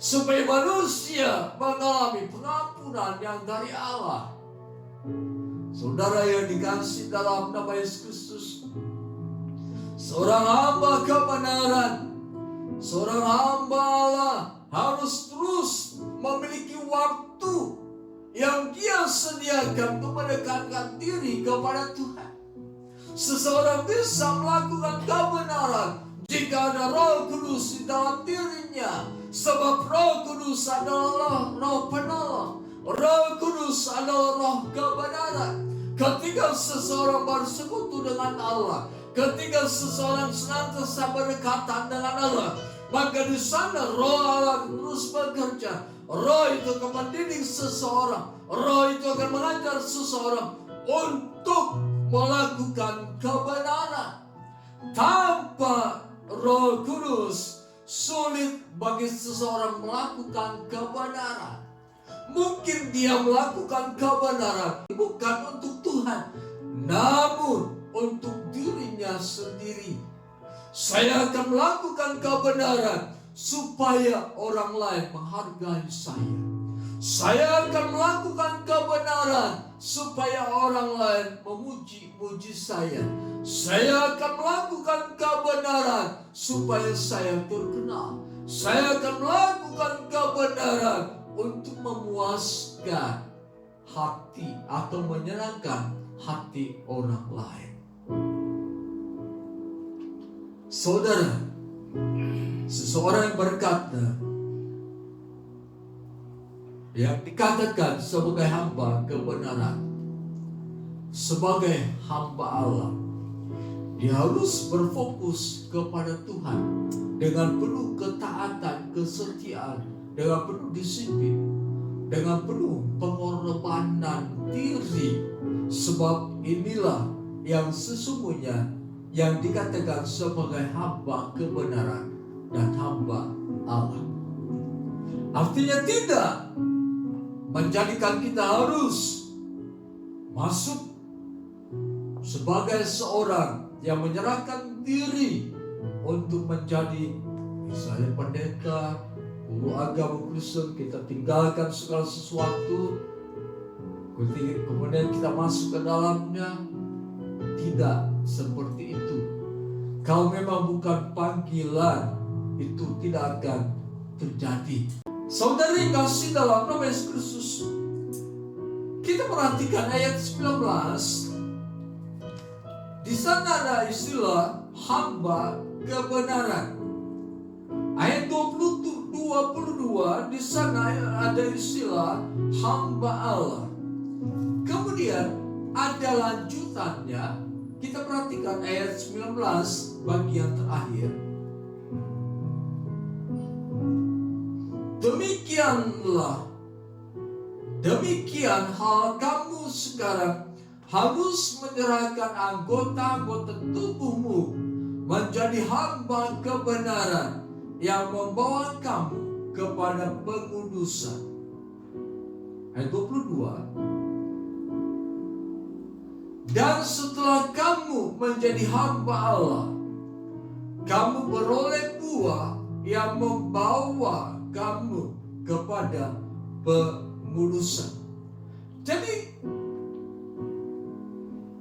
supaya manusia mengalami pengampunan yang dari Allah. Saudara yang dikasihi dalam nama Yesus Kristus, seorang hamba kebenaran, seorang hamba Allah harus terus memiliki waktu yang dia sediakan untuk mendekatkan diri kepada Tuhan. Seseorang bisa melakukan kebenaran jika ada Roh Kudus di dalam dirinya, sebab Roh Kudus adalah Roh penolong, Roh Kudus adalah Roh kebenaran. Ketika seseorang bersekutu dengan Allah, ketika seseorang senantiasa berdekatan dengan Allah, maka di sana Roh Allah terus bekerja. Roh itu akan mendidik seseorang, Roh itu akan mengajar seseorang untuk melakukan kebenaran. Tanpa Roh Kudus, sulit bagi seseorang melakukan kebenaran. Mungkin dia melakukan kebenaran bukan untuk Tuhan, namun untuk dirinya sendiri. Saya akan melakukan kebenaran supaya orang lain menghargai saya, Saya akan melakukan kebenaran supaya orang lain memuji saya. Saya akan melakukan kebenaran supaya saya terkenal. Saya akan melakukan kebenaran untuk memuaskan hati atau menyenangkan hati orang lain. Saudara, seseorang yang berkata, yang dikatakan sebagai hamba kebenaran, sebagai hamba Allah, dia harus berfokus kepada Tuhan dengan penuh ketaatan, kesetiaan, dengan penuh disiplin, dengan penuh pengorbanan diri. Sebab inilah yang sesungguhnya yang dikatakan sebagai hamba kebenaran dan hamba Allah. Artinya tidak menjadikan kita harus masuk sebagai seorang yang menyerahkan diri untuk menjadi misalnya pendeta, guru agama Kristen. Kita tinggalkan segala sesuatu, kemudian kita masuk ke dalamnya. Tidak seperti itu. Kalau memang bukan panggilan, itu tidak akan terjadi. Saudari kasih dalam nama Yesus Kristus, kita perhatikan ayat 19. Di sana ada istilah hamba kebenaran. Ayat 22 di sana ada istilah hamba Allah. Kemudian ada lanjutannya. Kita perhatikan ayat 19 bagian terakhir. Demikian hal kamu sekarang harus menyerahkan anggota-anggota tubuhmu menjadi hamba kebenaran yang membawa kamu kepada pengudusan. Ayat 22. Dan setelah kamu menjadi hamba Allah, kamu beroleh buah yang membawa kamu kepada pengudusan. Jadi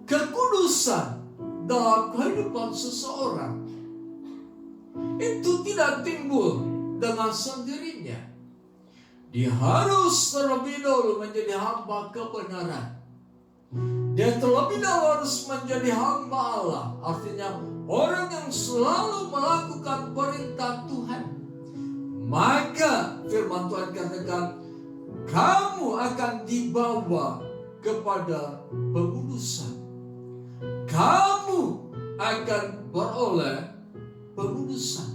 kekudusan dalam kehidupan seseorang itu tidak timbul dengan sendirinya. Dia harus terlebih dahulu menjadi hamba kebenaran. Dia terlebih dahulu harus menjadi hamba Allah. Artinya orang yang selalu melakukan perintah Tuhan. Maka firman Tuhan katakan, kamu akan dibawa kepada pengudusan. Kamu akan beroleh pengudusan.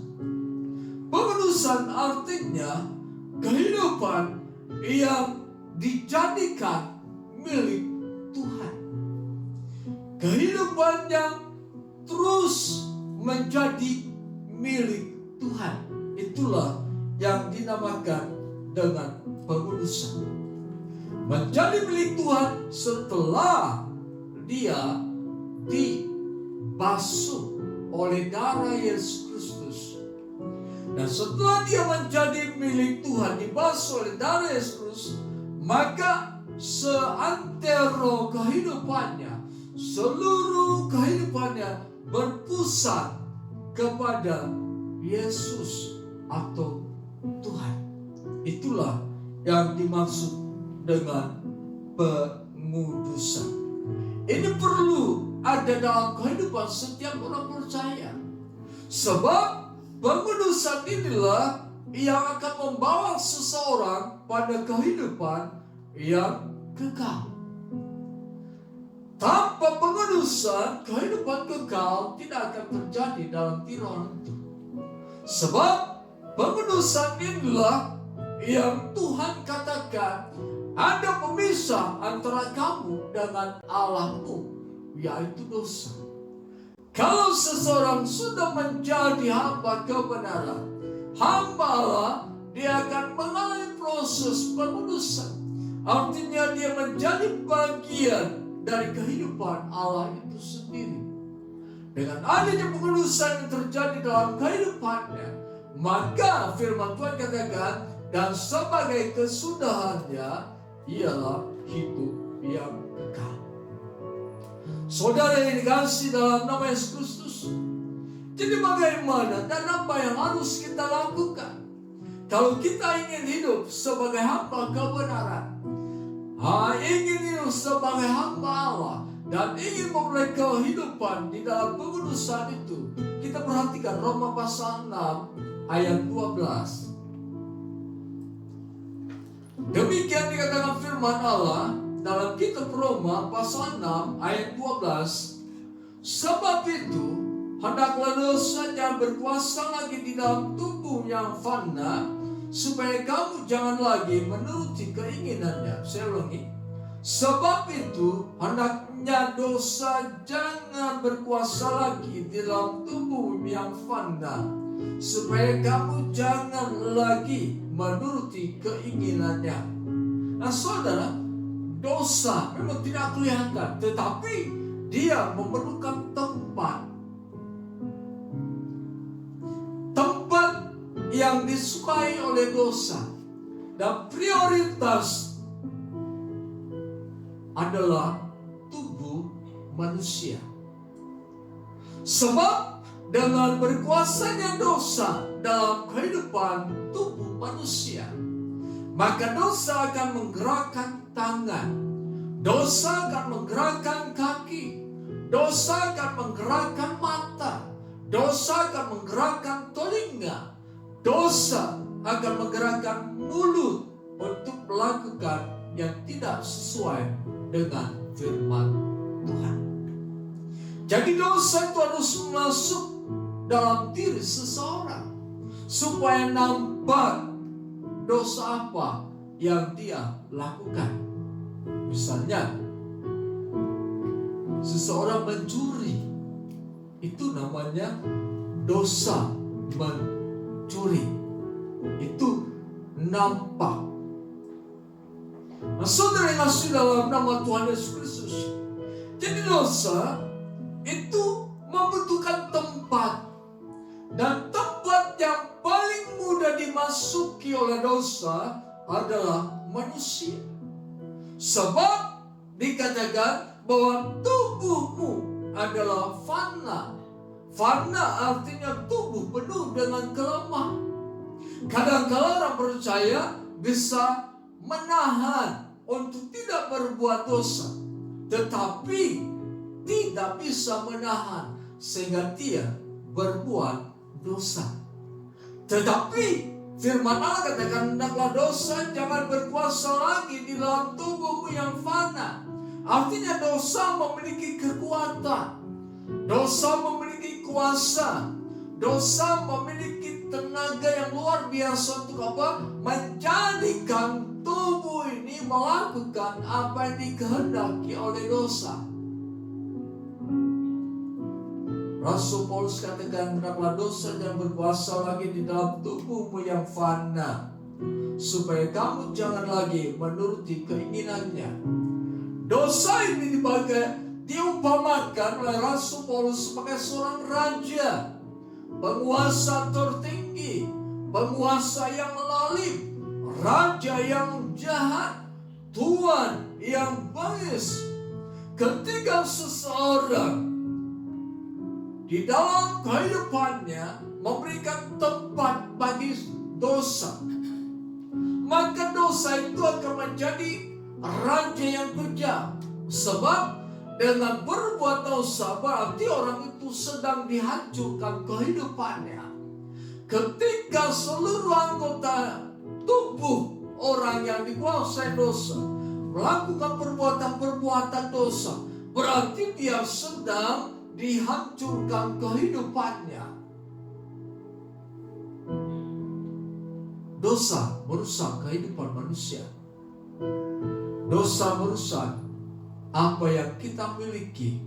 Pengudusan artinya kehidupan yang dijadikan milik Tuhan. Kehidupan yang terus menjadi milik Tuhan. Itulah yang dinamakan dengan pengudusan. Menjadi milik Tuhan setelah dia dibasuh oleh darah Yesus Kristus. Dan setelah dia menjadi milik Tuhan, dibasuh oleh darah Yesus Kristus, maka seantero kehidupannya, seluruh kehidupannya berpusat kepada Yesus atau Tuhan. Itulah yang dimaksud dengan pengudusan. Ini perlu ada dalam kehidupan setiap orang percaya. Sebab pengudusan inilah yang akan membawa seseorang pada kehidupan yang kekal. Tanpa pengudusan, kehidupan kekal tidak akan terjadi dalam diri orang itu. Sebab pengudusan inilah yang Tuhan katakan ada pemisah antara kamu dengan Allahmu, yaitu dosa. Kalau seseorang sudah menjadi hamba kebenaran, hamba Allah, dia akan mengalami proses pengudusan. Artinya dia menjadi bagian dari kehidupan Allah itu sendiri. Dengan adanya pengudusan yang terjadi dalam kehidupannya, maka firman Tuhan katakan dan sebagai kesudahannya ialah hidup yang kekal. Saudara yang dikasihi dalam nama Yesus Kristus, jadi bagaimana dan apa yang harus kita lakukan kalau kita ingin hidup sebagai hamba kebenaran, ingin hidup sebagai hamba Allah, dan ingin memulai kehidupan di dalam pengudusan itu? Kita perhatikan Roma pasal 6 ayat 12. Demikian dikatakan firman Allah dalam kitab Roma pasal 6 ayat 12. Sebab itu hendaklah dosa jangan berkuasa lagi di dalam tubuh yang fana, supaya kamu jangan lagi menuruti keinginannya. Saya ulangi. Sebab itu hendaknya dosa jangan berkuasa lagi di dalam tubuh yang fana, supaya kamu jangan lagi menuruti keinginannya. Nah saudara, dosa memang tidak kelihatan, tetapi dia memerlukan tempat yang disukai oleh dosa, dan prioritas adalah tubuh manusia. Sebab dengan berkuasanya dosa dalam kehidupan tubuh manusia, maka dosa akan menggerakkan tangan, dosa akan menggerakkan kaki, dosa akan menggerakkan mata, dosa akan menggerakkan telinga, dosa akan menggerakkan mulut untuk melakukan yang tidak sesuai dengan firman Tuhan. Jadi dosa itu harus masuk dalam diri seseorang supaya nampak dosa apa yang dia lakukan. Misalnya, seseorang mencuri, itu namanya dosa mencuri. Itu nampak. Nah, saudara yang kasih dalam nama Tuhan Yesus Kristus, jadi dosa itu membutuhkan tempat, dan tempat yang paling mudah dimasuki oleh dosa adalah manusia. Sebab dikatakan bahwa tubuhmu adalah fana. Fana artinya tubuh penuh dengan kelemahan. Kadang-kadang orang percaya bisa menahan untuk tidak berbuat dosa, tetapi tidak bisa menahan sehingga dia berbuat dosa. Tetapi firman Allah katakan, hendaklah dosa jangan berkuasa lagi di dalam tubuhmu yang fana. Artinya dosa memiliki kekuatan, dosa memiliki kuasa, dosa memiliki tenaga yang luar biasa untuk apa? Menjadikan tubuh ini melakukan apa yang dikehendaki oleh dosa. Rasul Paulus katakan, hendaklah dosa jangan berkuasa lagi di dalam tubuhmu yang fana, supaya kamu jangan lagi menuruti keinginannya. Dosa ini diumpamakan oleh Rasul Paulus sebagai seorang raja, penguasa tertinggi, penguasa yang lalim, raja yang jahat, tuan yang bangis. Ketika seseorang di dalam kehidupannya memberikan tempat bagi dosa, maka dosa itu akan menjadi raja yang kejam. Sebab dengan berbuat dosa berarti orang itu sedang dihancurkan kehidupannya. Ketika seluruh anggota tubuh orang yang dikuasai dosa melakukan perbuatan-perbuatan dosa, berarti dia sedang dihancurkan kehidupannya. Dosa merusak kehidupan manusia. Dosa merusak apa yang kita miliki,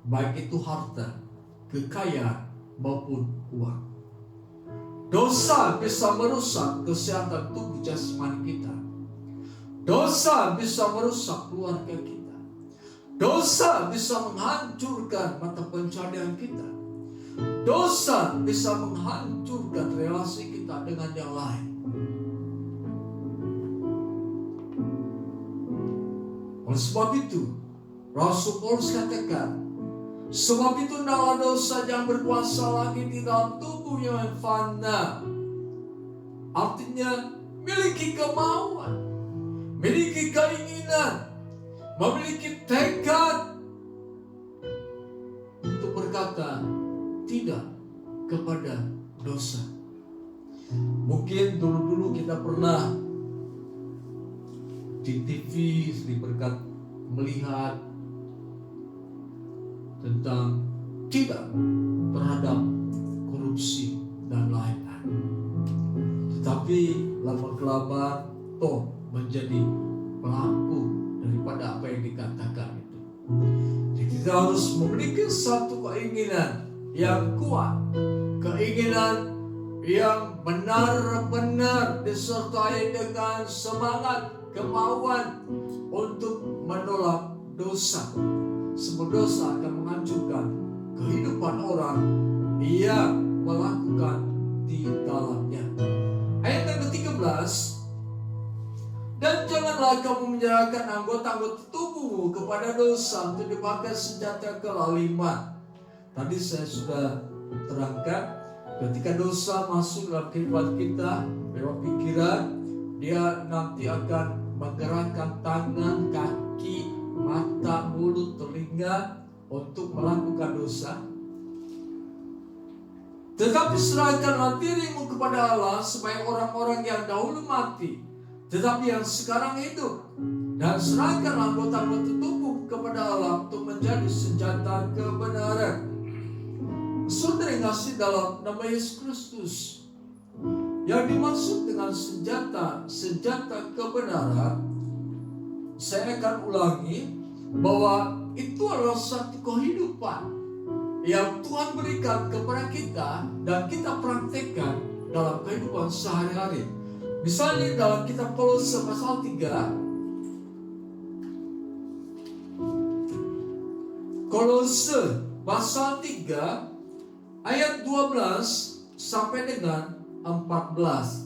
baik itu harta, kekayaan maupun uang. Dosa bisa merusak kesehatan tubuh jasmani kita. Dosa bisa merusak keluarga kita. Dosa bisa menghancurkan mata pencaharian kita. Dosa bisa menghancurkan relasi kita dengan yang lain. Oleh sebab itu, Rasul Paulus katakan, sebab itu hendaklah dosa yang berkuasa lagi di dalam tubuh yang fana. Artinya miliki kemauan, miliki keinginan, memiliki tekad untuk berkata tidak kepada dosa. Mungkin dulu-dulu kita pernah di TV melihat tentang tidak terhadap korupsi dan lain-lain. Tetapi lama-kelamaan toh menjadi pelaku daripada apa yang dikatakan itu. Jadi kita harus memiliki satu keinginan yang kuat, keinginan yang benar-benar disertai dengan semangat, kemauan untuk menolak dosa. Sebab dosa akan menghancurkan kehidupan orang yang melakukan di dalamnya. Ayat yang ke-13, dan janganlah kamu menyerahkan anggota-anggota tubuhmu kepada dosa untuk dipakai senjata kelaliman. Tadi saya sudah terangkan, ketika dosa masuk dalam kehidupan kita, lewat pikiran, dia nanti akan menggerakkan tangan, kaki, mata, mulut, telinga untuk melakukan dosa. Tetapi serahkanlah dirimu kepada Allah supaya orang-orang yang dahulu mati, tetapi yang sekarang hidup, dan serahkanlah anggota-anggota tubuh kepada Allah untuk menjadi senjata kebenaran. Saudara yang kasih dalam nama Yesus Kristus, yang dimaksud dengan senjata kebenaran, saya akan ulangi bahwa itu adalah satu kehidupan yang Tuhan berikan kepada kita dan kita praktekkan dalam kehidupan sehari-hari. Misalnya dalam kitab Kolose pasal 3, Kolose pasal 3 ayat 12 sampai dengan 14.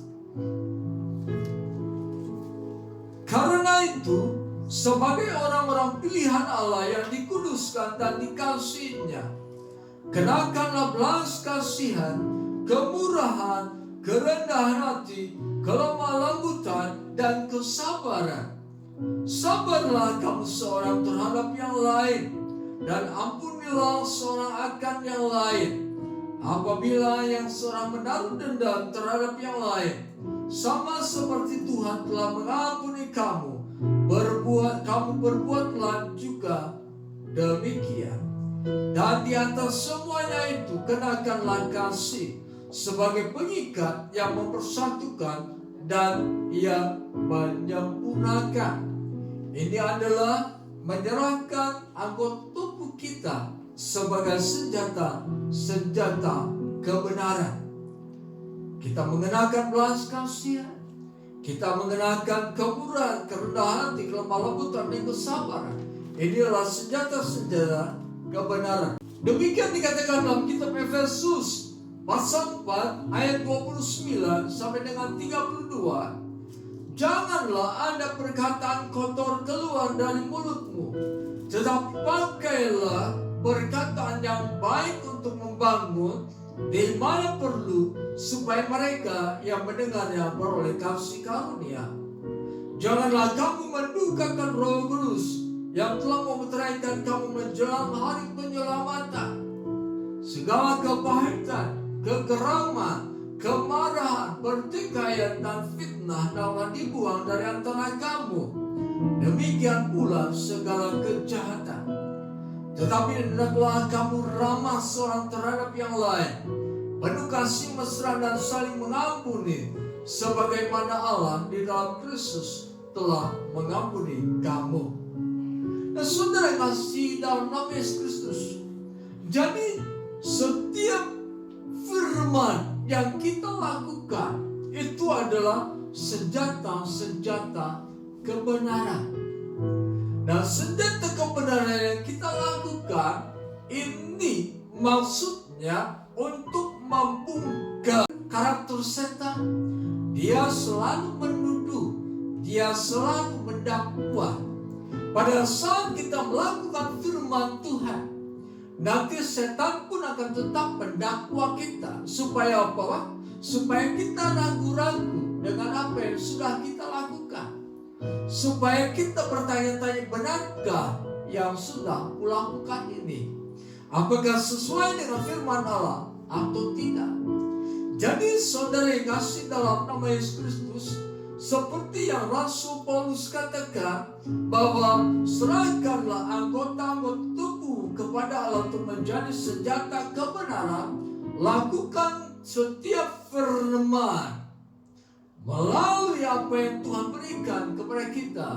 Karena itu, sebagai orang-orang pilihan Allah yang dikuduskan dan dikasihinya, kenakanlah belas kasihan, kemurahan, kerendahan hati, kelemah lembutan, dan kesabaran. Sabarlah kamu seorang terhadap yang lain, dan ampunilah seorang akan yang lain. Apabila yang seorang menaruh dendam terhadap yang lain, sama seperti Tuhan telah mengampuni kamu, berbuatlah juga demikian. Dan di atas semuanya itu kenakanlah kasih sebagai pengikat yang mempersatukan dan yang menyempurnakan. Ini adalah menyerahkan anggota tubuh kita sebagai senjata kebenaran. Kita mengenakan belas kasihan, kita mengenakan kemurahan, kerendahan hati, kelemah lembutan, dan kesabaran. Ini adalah senjata kebenaran. Demikian dikatakan dalam kitab Efesus pasal 4 ayat 29 sampai dengan 32. Janganlah ada perkataan kotor keluar dari mulutmu, tetapi pakailah perkataan yang baik untuk membangun di mana perlu, supaya mereka yang mendengarnya beroleh kasih karunia. Janganlah kamu mendukakan Roh Kudus yang telah memeteraikan kamu menjelang hari penyelamatan. Segala kepahitan, kegeraman, kemarahan, pertikaian, dan fitnah dapat dibuang dari antara kamu. Demikian pula segala kejahatan. Tetapi hendaklah kamu ramah seorang terhadap yang lain, penuh kasih mesra dan saling mengampuni, sebagaimana Allah di dalam Kristus telah mengampuni kamu. Nah, saudara yang kasih dalam nama Yesus Kristus, jadi setiap firman yang kita lakukan itu adalah senjata kebenaran. Nah, senjata kebenaran yang kita lakukan ini maksudnya untuk membungkam karakter setan. Dia selalu menuduh, dia selalu mendakwa, pada saat kita melakukan firman Tuhan, nanti setan pun akan tetap mendakwa kita. Supaya apa, Pak? Supaya kita ragu-ragu dengan apa yang sudah kita lakukan. Supaya kita bertanya-tanya, benarkah yang sudah kulakukan ini? Apakah sesuai dengan firman Allah atau tidak? Jadi saudara yang kasih dalam nama Yesus Kristus, seperti yang Rasul Paulus katakan, bahwa serahkanlah anggota-anggota tubuh kepada Allah untuk menjadi senjata kebenaran. Lakukan setiap firman melalui apa yang Tuhan berikan kepada kita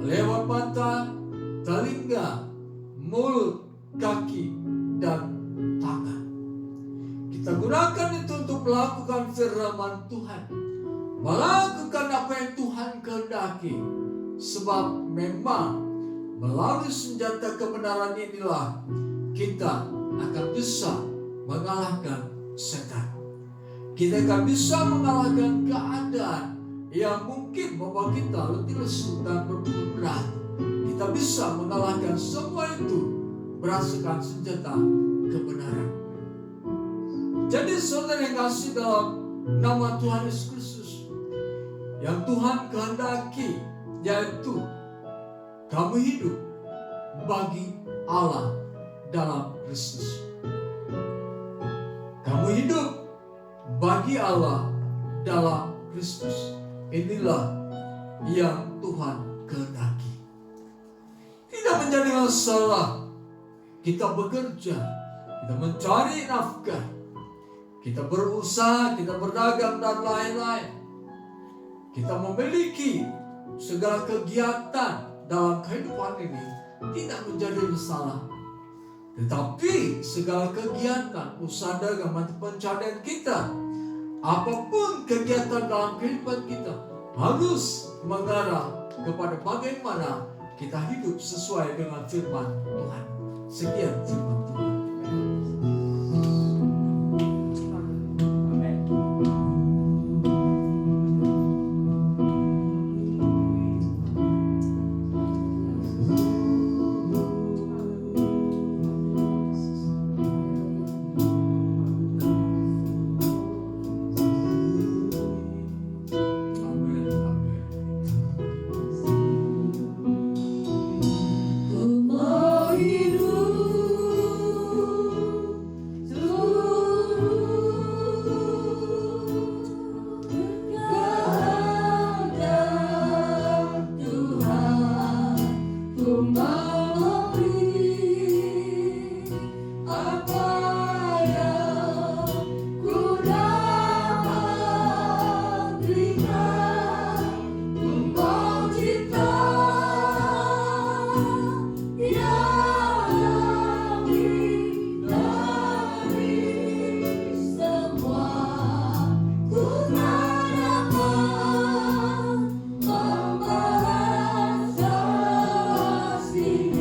lewat mata, telinga, mulut, kaki, dan tangan. Kita gunakan itu untuk melakukan firman Tuhan, melakukan apa yang Tuhan kehendaki. Sebab memang melalui senjata kebenaran inilah kita akan bisa mengalahkan setan. Kita akan bisa mengalahkan keadaan yang mungkin membuat kita letih lesu dan berat. Kita bisa mengalahkan semua itu berdasarkan senjata kebenaran. Jadi saudara yang kasih dalam nama Tuhan Yesus Kristus, yang Tuhan kehendaki, yaitu kamu hidup bagi Allah dalam Kristus. Kamu hidup bagi Allah dalam Kristus. Inilah yang Tuhan kehendaki. Tidak menjadi masalah kita bekerja, kita mencari nafkah, kita berusaha, kita berdagang dan lain-lain. Kita memiliki segala kegiatan dalam kehidupan ini tidak menjadi masalah. Tetapi segala kegiatan, usaha dagang, mata pencarian kita, apapun kegiatan dalam kehidupan kita, harus mengarah kepada bagaimana kita hidup sesuai dengan firman Tuhan. Sekian firman Tuhan. See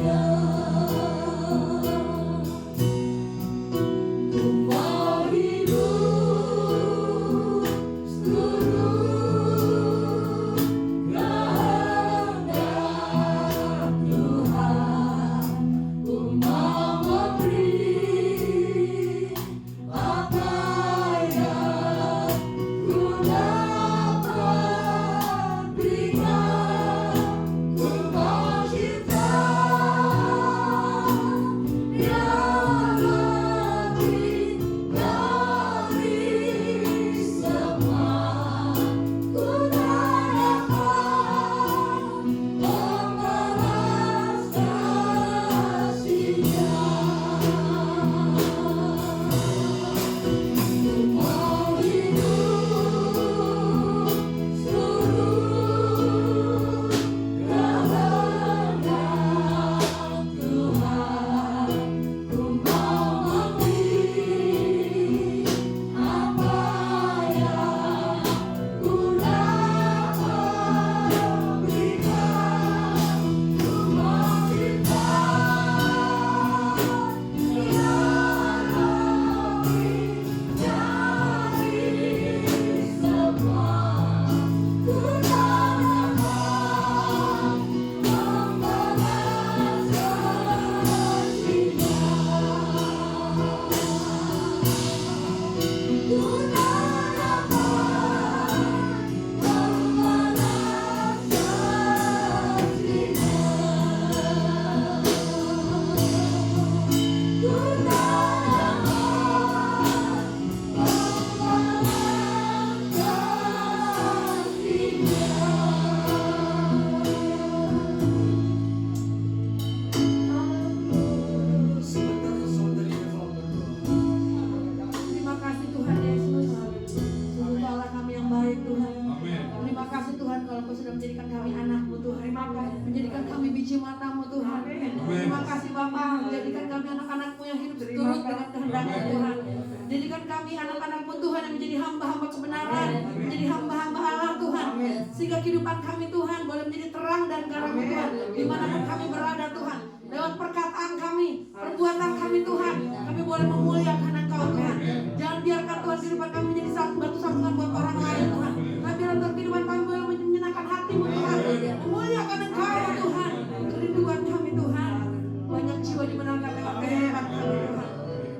firman-Mu Tuhan. Jadikan kami anak-anak-Mu Tuhan yang menjadi hamba-hamba kebenaran, menjadi hamba-hamba Allah Tuhan. Sehingga kehidupan kami Tuhan boleh menjadi terang dan garam Tuhan, dimanapun kami berada Tuhan. Lewat perkataan kami, perbuatan kami Tuhan, kami boleh memuliakan Engkau Tuhan. Jangan biarkan Tuhan kehidupan kami menjadi batu sambungan buat orang lain Tuhan. Tapi biarkan kehidupan kami boleh menyenangkan hati-Mu Tuhan, memuliakan Engkau Tuhan. Kerinduan kami Tuhan, banyak jiwa dimenangkan lewat kehidupan kami Tuhan.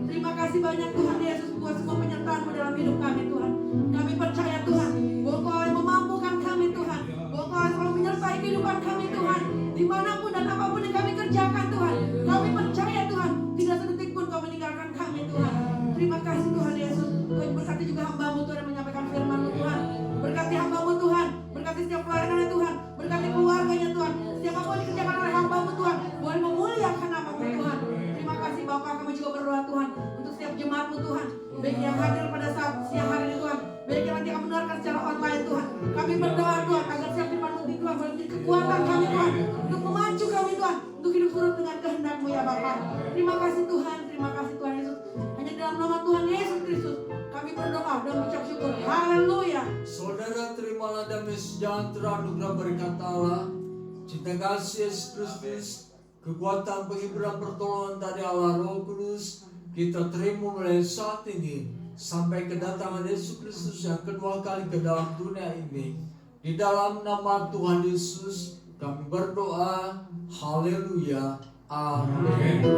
Terima kasih banyak Tuhan Yesus buat semua penyertaan-Mu dalam hidup kami Tuhan. Kami percaya Tuhan bahwa Engkau yang memampukan kami Tuhan, bahwa Engkau yang selalu menyertai kehidupan kami Tuhan, dimanapun dan apapun yang kami kerjakan Tuhan. Kami percaya Tuhan, tidak sedetik pun Kau meninggalkan kami Tuhan. Terima kasih Tuhan Yesus. Kau berkati juga hamba-Mu Tuhan yang menyampaikan firman-Mu Tuhan. Berkati hamba-Mu Tuhan, berkati setiap pelayanannya Tuhan, berkati keluarganya Tuhan. Setiap apa yang dikerjakan oleh hamba-Mu Tuhan, boleh memuliakan nama-Mu Tuhan. Terima kasih Bapa, kami juga berdoa Tuhan untuk setiap jemaat-Mu Tuhan, baik yang hadir pada saat siang hari ini Tuhan, baik yang nanti akan mendengarkan secara online Tuhan. Kami berdoa Tuhan agar setiap firman-Mu Tuhan boleh menjadi kekuatan kami Tuhan, untuk memacu kami Tuhan, untuk hidup turut dengan kehendak-Mu ya Bapa. Terima kasih Tuhan Yesus. Hanya dalam nama Tuhan Yesus Kristus kami berdoa dan mengucap syukur. Haleluya. Saudara, terimalah damai sejahtera anugerah berkat Allah, cinta kasih Yesus Kristus, kekuatan penghiburan pertolongan dari Allah Roh Kudus kita terima mulai saat ini sampai kedatangan Yesus Kristus yang kedua kali ke dalam dunia ini. Di dalam nama Tuhan Yesus kami berdoa. Haleluya. Amin.